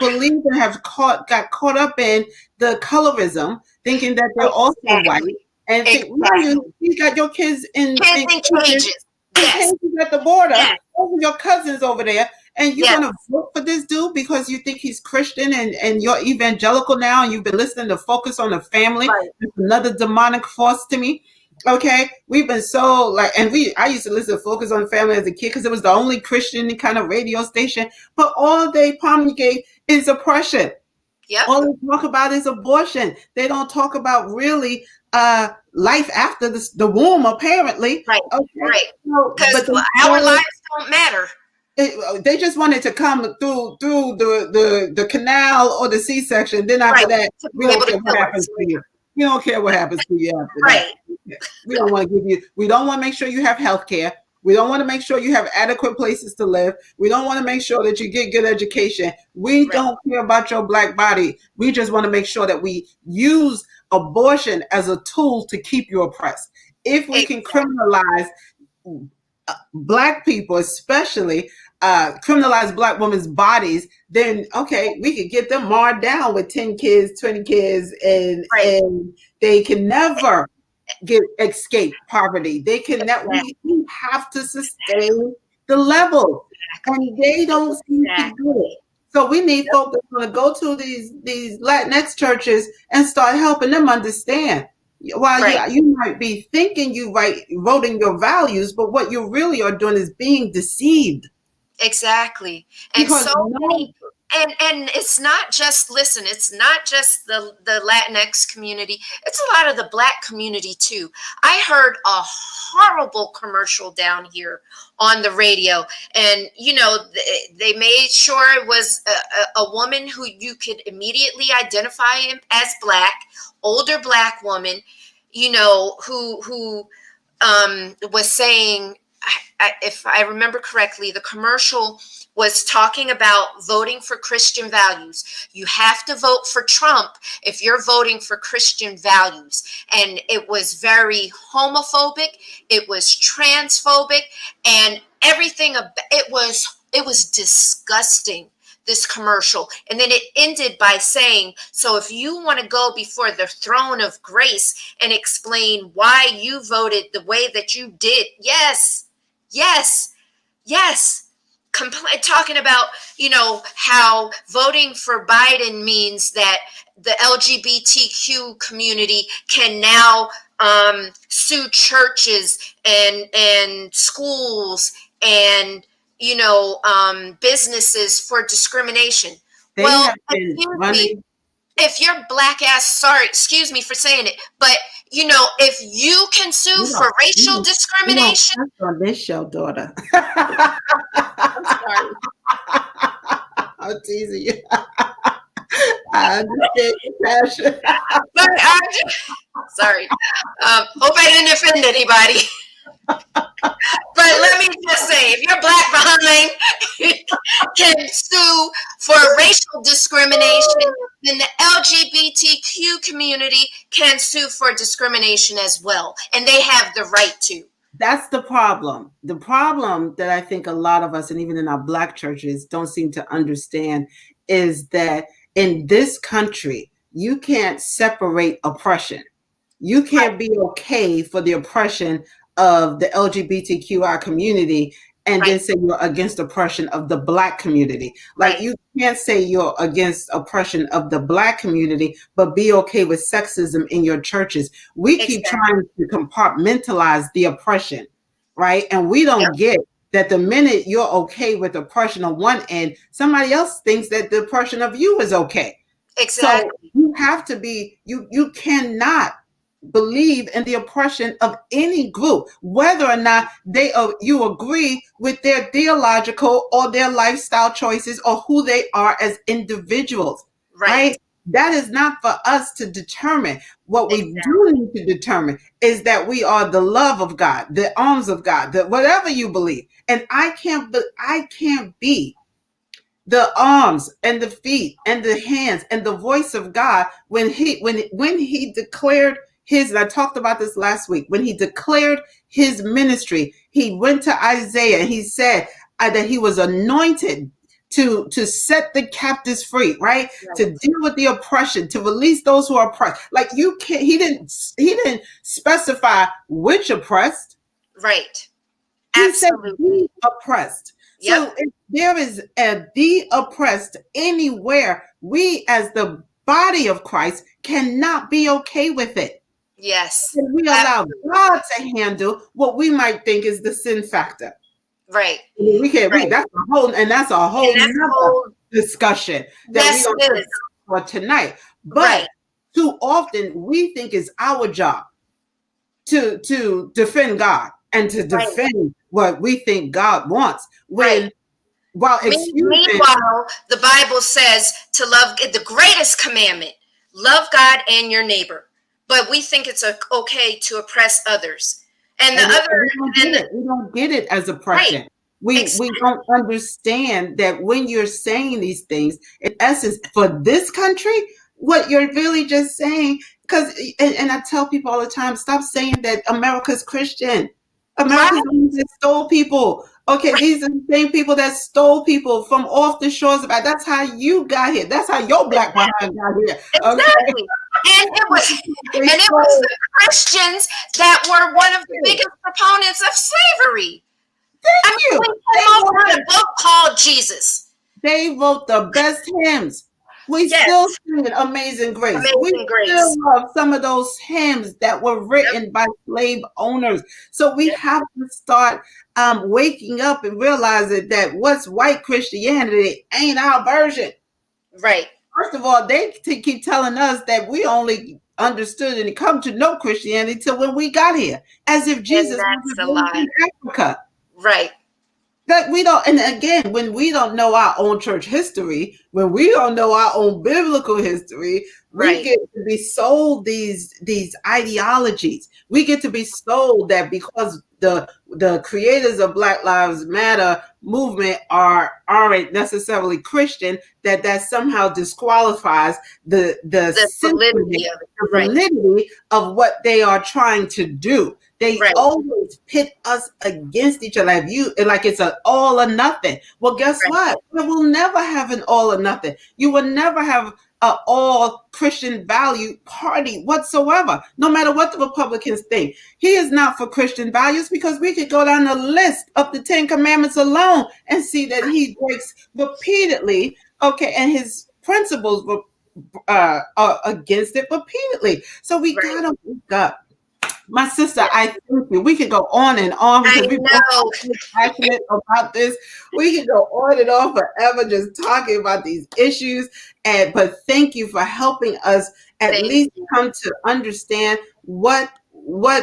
believe and got caught up in the colorism, thinking that they're also white, Exactly. and think, well, Exactly. you got your kids Kids in in cages cages. Yes. at the border. Yes. Those are your cousins over there, and you're Yes. gonna vote for this dude because you think he's Christian and you're evangelical now, and you've been listening to Focus on the Family. Right. It's another demonic force to me. Okay, we've been so like, and I used to listen to Focus on the Family as a kid because it was the only Christian kind of radio station. But all they promulgate is oppression. Yep. All they talk about is abortion. They don't talk about really life after the womb, apparently. Right. Okay, Right. so, Because but they our so lives don't matter. they just wanted to come through the canal or the C-section. Then after Right. that, To we be don't able to care what kill happens us to you. later. We don't care what happens to you after that. Right. We don't want to give you. We don't want to make sure you have health care. We don't want to make sure you have adequate places to live. We don't want to make sure that you get good education. We Right. don't care about your black body. We just want to make sure that we use abortion as a tool to keep you oppressed. If we can Exactly. criminalize black people, especially criminalize black women's bodies, then okay, we could get them marred down with 10 kids, 20 kids, Right. and they can never get escape poverty. They can not, Exactly. we have to sustain the level, and they don't seem to do it. Exactly. So we need folks that's going to go to these Latinx churches and start helping them understand. While Right. you might be thinking you right voting your values, but what you really are doing is being deceived Exactly. And because so no, many, and it's not just, listen, it's not just the Latinx community, it's a lot of the black community too. I heard a horrible commercial down here on the radio, and they made sure it was a woman who you could immediately identify as black, older black woman, who was saying, if I remember correctly, the commercial was talking about voting for Christian values. You have to vote for Trump if you're voting for Christian values. And it was very homophobic. It was transphobic, and everything. It was disgusting, this commercial. And then it ended by saying, so if you want to go before the throne of grace and explain why you voted the way that you did, yes, yes, yes. Talking about, how voting for Biden means that the LGBTQ community can now sue churches and schools and businesses for discrimination. they Well, have been excuse me, running. if you're black ass, sorry, excuse me for saying it, but if you can sue We for don't, racial we don't discrimination, cuss on this show, daughter. I'm sorry. I'm teasing you. I understand your passion. But sorry. Hope I didn't offend anybody. But let me just say, if you're black behind can sue for racial discrimination, then the LGBTQ community can sue for discrimination as well. And they have the right to. That's the problem. The problem that I think a lot of us, and even in our black churches, don't seem to understand is that in this country, you can't separate oppression. You Right. can't be okay for the oppression of the LGBTQI community and Right. then say you're against oppression of the black community. Like Right. you can't say you're against oppression of the black community, but be okay with sexism in your churches. We keep Exactly. trying to compartmentalize the oppression, right? And we Yep. don't get that the minute you're okay with oppression on one end, somebody else thinks that the oppression of you is okay. So Exactly. you have to be, you cannot believe in the oppression of any group, whether or not you agree with their theological or their lifestyle choices or who they are as individuals, Right. right? That is not for us to determine. What we Exactly. do need to determine is that we are the love of God, the arms of God, that whatever you believe. And I can't be the arms and the feet and the hands and the voice of God when he declared his, and I talked about this last week, when he declared his ministry, he went to Isaiah and he said that he was anointed to set the captives free, right? To Right. deal with the oppression, to release those who are oppressed. Like you can't, he didn't specify which oppressed. Right. He said Absolutely. the oppressed. Yep. So if there is a the oppressed anywhere, we as the body of Christ cannot be okay with it. Yes. And we allow Absolutely. God to handle what we might think is the sin factor. Right. We can't. Right. That's a And whole that's a nother whole, discussion that we yes, don't it have is. for tonight. Right. But too often we think it's our job to defend God and to Right. defend what we think God wants. Right. When while excusing, Meanwhile, the Bible says to love the greatest commandment, love God and your neighbor. But we think it's okay to oppress others. And the and other, we don't and get it. We don't get it as right, oppression. We don't understand that when you're saying these things, in essence, for this country, what you're really just saying, because and I tell people all the time, stop saying that America's Christian. right, America's the ones that stole people. Okay, right, these are the same people that stole people from off the shores of. That's how you got here. That's how your black behind got here. Okay, exactly. And it was, they and it was stole. the Christians that were one of the biggest proponents of slavery. I Thank mean, you. we came over a book called Jesus. They wrote the best hymns. We Yes, still sing it, Amazing Grace. We Amazing still Grace. love some of those hymns that were Yep, written by slave owners. So we yep, have to start waking up and realizing that what's white Christianity ain't our version. right. First of all, they keep telling us that we only understood and come to know Christianity till when we got here, as if And Jesus that's was a raised lie. in Africa. Right, That we don't, and again, when we don't know our own church history, when we don't know our own biblical history, we right, get to be sold these ideologies. We get to be sold that because the creators of Black Lives Matter movement aren't necessarily Christian, that somehow disqualifies the the sentiment, validity of it. the Right, validity of what they are trying to do. They right, always pit us against each other. Like it's an all or nothing. Well, guess right, what? We will never have an all or nothing. You will never have an all Christian value party whatsoever, no matter what the Republicans think. He is not for Christian values because we could go down the list of the 10 Commandments alone and see that he breaks repeatedly. Okay, and his principles were are against it repeatedly. So we right. gotta wake up. My sister, Yeah. I thank you. We could go on and on I because we both know. are passionate about this. We could go on and on forever just talking about these issues. But thank you for helping us at Thank least you. come to understand what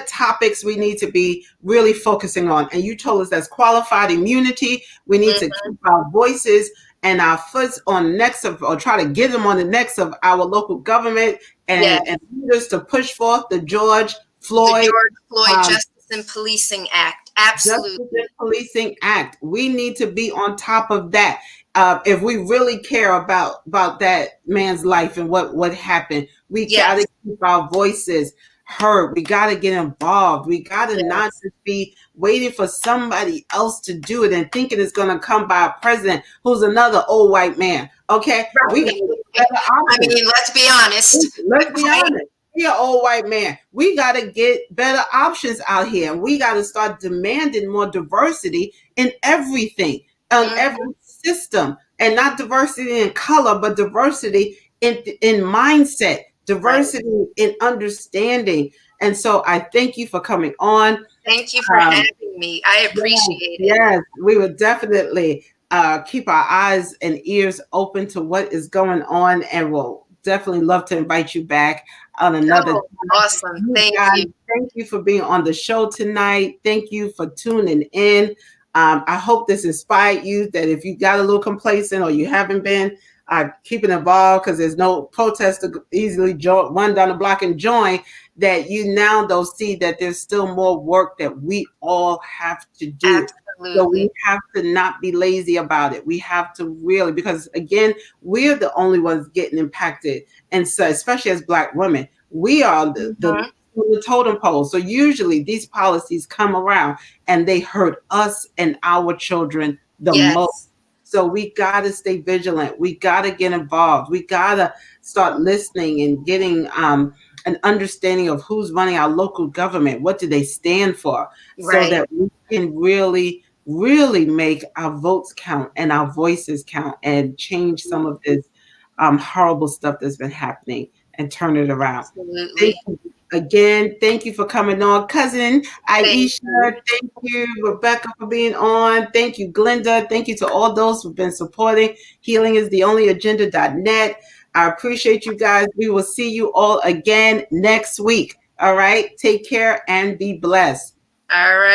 topics we need to be really focusing on. And you told us that's qualified immunity. We need to Mhm. keep our voices and our foots on necks of, or try to get them on the necks of our local government Yes, and leaders to push forth the George the Floyd George Floyd um, Justice and Policing Act. Justice and Absolutely. Policing Act. We need to be on top of that. If we really care about that man's life and what happened, we got to Yes, keep our voices heard. We got to get involved. We got to not yes. just be waiting for somebody else to do it and thinking it's going to come by a president who's another old white man. Okay, we got Right. to get better I options. mean, let's be honest. Let's be Right? honest. He an old white man. We got to get better options out here. We got to start demanding more diversity in everything, on Mhm. every system, and not diversity in color, but diversity in mindset, Right. diversity in understanding. And so I thank you for coming on. Thank you for Um, having me. I Yes, appreciate it. yes, we would definitely keep our eyes and ears open to what is going on, and we'll definitely love to invite you back on another Oh, time. awesome. You Thank guys, you. thank you for being on the show tonight. Thank you for tuning in. I hope this inspired you that if you got a little complacent or you haven't been, keep it involved because there's no protest to easily run down the block and join, that you now don't see that there's still more work that we all have to do. So we Absolutely. have to not be lazy about it. We have to really, because again, we're the only ones getting impacted. And so, especially as Black women, we are the Mhm. on the totem pole. So usually these policies come around and they hurt us and our children the most. Yes. So we got to stay vigilant. We got to get involved. We got to start listening and getting an understanding of who's running our local government. What do they stand for? So Right. that we can really make our votes count and our voices count and change some of this horrible stuff that's been happening and turn it around. Thank Absolutely. you again. Thank you for coming on, cousin Thank Aisha. you. Thank you, Rebecca, for being on. Thank you, Glenda. Thank you to all those who've been supporting Healing is the Only Agenda.net. I appreciate you guys. We will see you all again next week. All right. Take care and be blessed. All right.